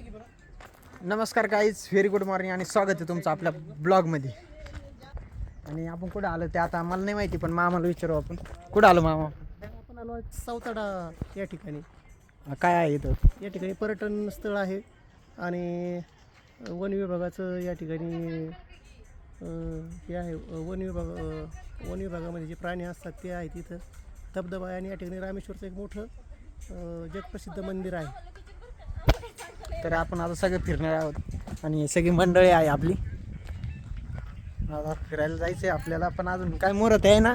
नमस्कार guys, very good morning आणि स्वागत आहे तुमचं आपल्या ब्लॉगमध्ये. आणि आपण कुठं आलो ते आता मला नाही माहिती, पण मामाला विचारू आपण. कुठं आलो मामा? आपण आलो सावताडा या ठिकाणी. काय आहे इथं? या ठिकाणी पर्यटन स्थळ आहे आणि वन विभागाचं या ठिकाणी हे आहे. वन विभागामध्ये जे प्राणी असतात ते आहेत इथं. धबधबा आहे आणि या ठिकाणी रामेश्वरचं एक मोठं जगप्रसिद्ध मंदिर आहे. तर आपण आता सगळे फिरणार आहोत आणि सगळी मंडळी आहे आपली. आता फिरायला जायचं आहे आपल्याला, पण अजून काय मुहूर्त आहे ना?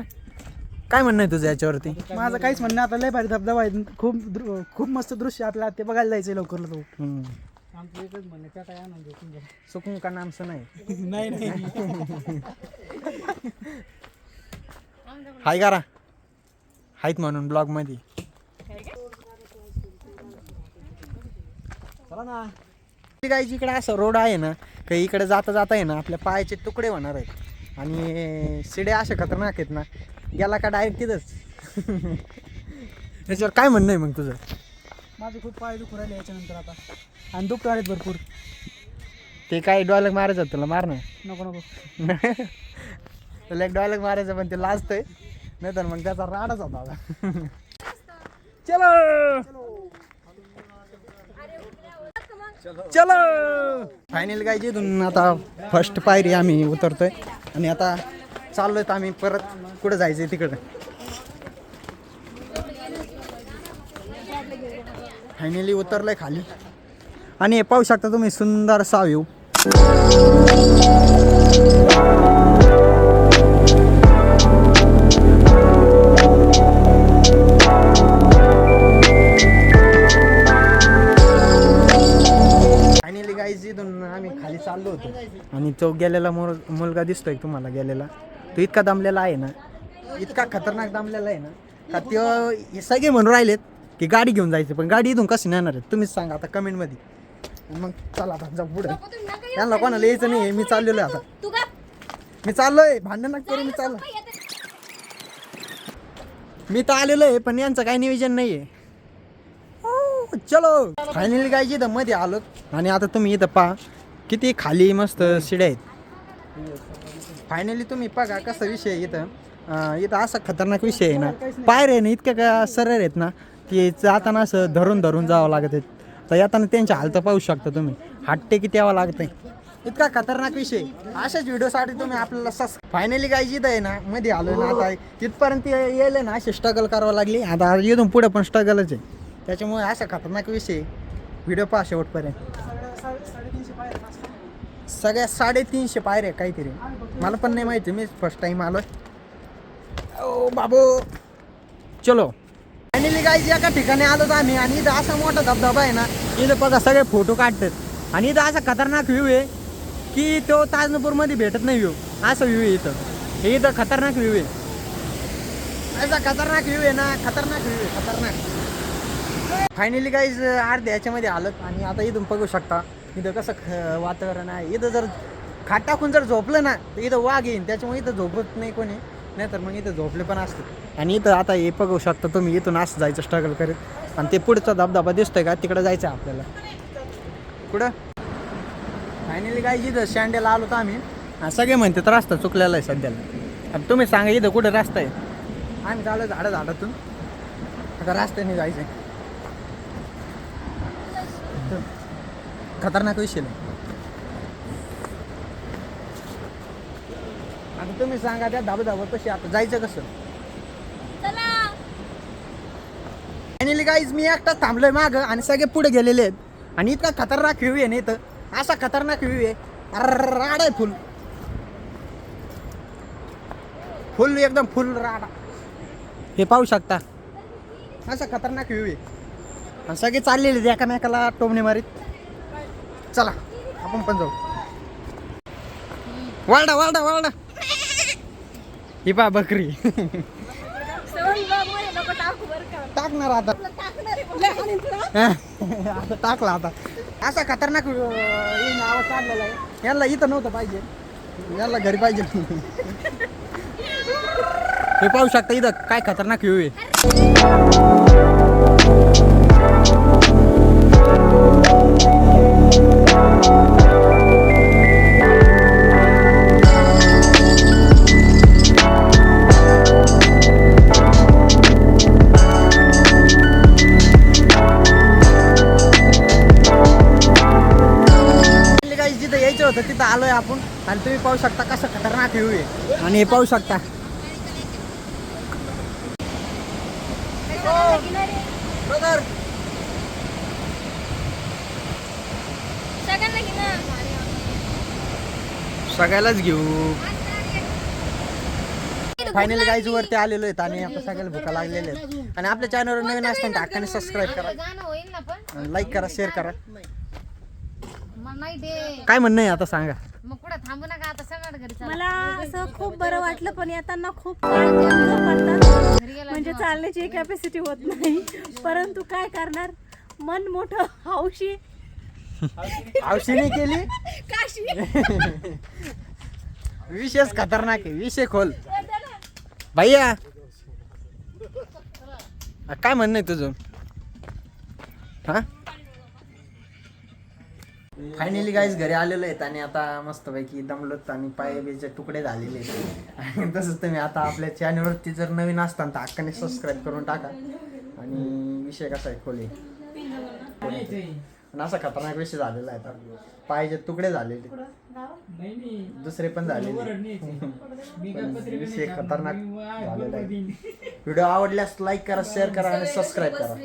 काय म्हणणं आहे तुझं याच्यावरती? माझं काहीच म्हणणं, आता लय भारी धबधबा आहे, खूप मस्त दृश्य आपल्याला ते बघायला जायचं लवकर लवकर. आमचं एकच म्हणणं त्या काय आनंद सुकून का नामचं नाही. नाही नाही हाय करा हायत म्हणून ब्लॉग मध्ये. काय इकडे असं रोड आहे ना, काही इकडे जाता जाता आहे ना आपल्या पायाचे तुकडे होणार आहेत आणि शिडे असे खतरनाक आहेत ना, गेला का डायरेक्ट तिथंच. त्याच्यावर काय म्हणणं आहे मग तुझं? माझे खूप पाय दुखू राहिले याच्यानंतर आता, आणि दुखत आहेत भरपूर. ते काय डॉयलॉग मारायचं तुला? मार ना. नको नको तुला एक डॉयलॉग मारायचं, पण ते लाजतंय, नाही तर मग त्याचा राडच होता. चलो चलो फायनल काय जिथून आता फर्स्ट पायरी आम्ही उतरतोय आणि आता चाललोय आम्ही परत. कुठं जायचंय तिकडं. फायनली उतरलंय खाली आणि हे पाहू शकता तुम्ही सुंदर असा व्ह्यू. इथून आम्ही खाली चाललो होतो आणि तो गेलेला मुलगा दिसतोय तुम्हाला गेलेला, तो इतका दमलेला आहे ना, इतका खतरनाक दमलेला आहे ना, का त्यो हे सगळे म्हणून राहिलेत की गाडी घेऊन जायचं, पण गाडी इथून कशी नेणार आहे तुम्हीच सांगा आता कमेंटमध्ये. मग चला आता जाऊ पुढे. त्यांना कोणाला यायचं नाही, मी चाललेलो आहे आता. मी चाललोय, भांडण नका करू, मी चाललो. मी तर आलेलो आहे, पण यांचं काही नियोजन नाही आहे. चलो फायनली काय इथं मध्ये आलो आणि आता तुम्ही इथं पहा किती खाली मस्त शिड्या आहेत. फायनली तुम्ही बघा कसा विषय आहे इथं. इथं असा खतरनाक विषय आहे ना, पायऱ्या आहे ना इतक्या का सरळ आहेत ना, की जाताना असं धरून धरून जावं लागत आहेत. तर येताना त्यांच्या हालत पाहू शकता तुम्ही, हाटते किती यावं लागतंय. इतका खतरनाक विषय. अशाच व्हिडिओसाठी तुम्ही आपल्याला फायनली काय इथं आहे ना मध्ये आलो ना, आता इथपर्यंत यायला ना असे स्ट्रगल करावं लागली. आता इथून पुढे पण स्ट्रगलच आहे, त्याच्यामुळे असा खतरनाक विषय. व्हिडिओ पहा शेवटपर्यंत. सगळ्या 350 पायऱ्या काहीतरी, मला पण नाही माहिती, मी फर्स्ट टाइम आलोय. ओ बाबू चलो फायनली गाईज एका ठिकाणी आलो आम्ही आणि इथं असा मोठा धबधबा आहे ना, इथं बघा सगळे फोटो काढतात आणि इथं असा खतरनाक व्ह्यू आहे की तो ताजनपूरमध्ये भेटत नाही व्ह्यू. असं व्ह्यू आहे इथं. हे इथं खतरनाक व्ह्यू आहे, असा खतरनाक व्ह्यू आहे ना, खतरनाक व्ह्यू आहे, खतरनाक. फायनली गाईज अर्ध्या ह्याच्यामध्ये आलं आणि आता इथून बघू शकता इथं कसं वातावरण आहे. इथं जर खाट टाकून जर झोपलं ना तर इथं वाघ येईन, त्याच्यामुळे इथं झोपत नाही कोणी, नाही तर मग इथं झोपले पण असते. आणि इथं आता हे बघू शकता तुम्ही, इथून असं जायचं स्ट्रगल करत आणि ते पुढचा धबधबा दिसतोय का, तिकडं जायचं आहे आपल्याला. कुठं फायनली गाईज इथं शँडेला आलो तर आम्ही. सगळे म्हणते तर रस्ता चुकलेला आहे सध्याला. आता तुम्ही सांगा इथं कुठं रस्ता आहे? आम्ही चालू झाडातून आता रस्त्याने जायचं आहे. खतरनाक विषय नाही. आता तुम्ही सांगा त्या धाबधाबा कशी आता जायचं कसं? फायनली गाईज मी एकटाच थांबलोय माग आणि सगळे पुढे गेलेले आहेत आणि इतका खतरनाक व्ह्यू आहे ना इथं. असा खतरनाक व्ह्यू आहे, राड आहे फुल फुल एकदम फुल राडा. हे पाहू शकता असा खतरनाक व्ह्यू आहे आणि सगळे चाललेले एकामेकाला टोमणे मारीत. चला आपण पण जाऊ. वालडा वालडा वालडा ही पा बकरी. टाकणार आता आता टाकला. आता असा खतरनाक आवाज काढलेला आहे. यांना इथं नव्हतं पाहिजे, यांना घरी पाहिजे. हे पाहू शकता इथं काय खतरनाक व्ह्यू आहे. होतं तिथं आलोय आपण आणि तुम्ही पाहू शकता कसं खतरनाक व्ह्यू आहे. आणि हे पाहू शकता ब्रदर सगळ्यालाच घेऊ. फायनली गाईज वरती आलेलो आहेत आणि आपल्या सगळ्याला भुका लागलेल्या आहेत. आणि आपल्या चॅनलवर नवीन असताना टाकाने सबस्क्राईब करा, लाईक करा, शेअर करा. काय म्हणणं आहे आता सांगा. मला असं खूप बरं वाटलं, पण येताना खूप पडतात म्हणजे चालण्याची कॅपॅसिटी होत नाही. परंतु काय करणार, मन मोठं हौशी. औषधी केली विशेष खतरनाक आहे, विषय खोल भैया. काय म्हणणं आहे तुझं हा. फायनली गाईज घरी आलेलो आहेत आणि आता मस्तपैकी दमलोत आणि पाय बीचे तुकडे झालेले आहेत. आणि तसंच तुम्ही आता आपल्या चॅनलवरती जर नवीन असताना तर हक्काने सबस्क्राईब करून टाका. आणि विषय कसा आहे खोले आणि असा खतरनाक विषय झालेला आहे. आता पायाचे तुकडे झालेले, दुसरे पण झालेले. विषय खतरनाक झालेला आहे. व्हिडिओ आवडल्यास लाईक करा, शेअर करा आणि सबस्क्राईब करा.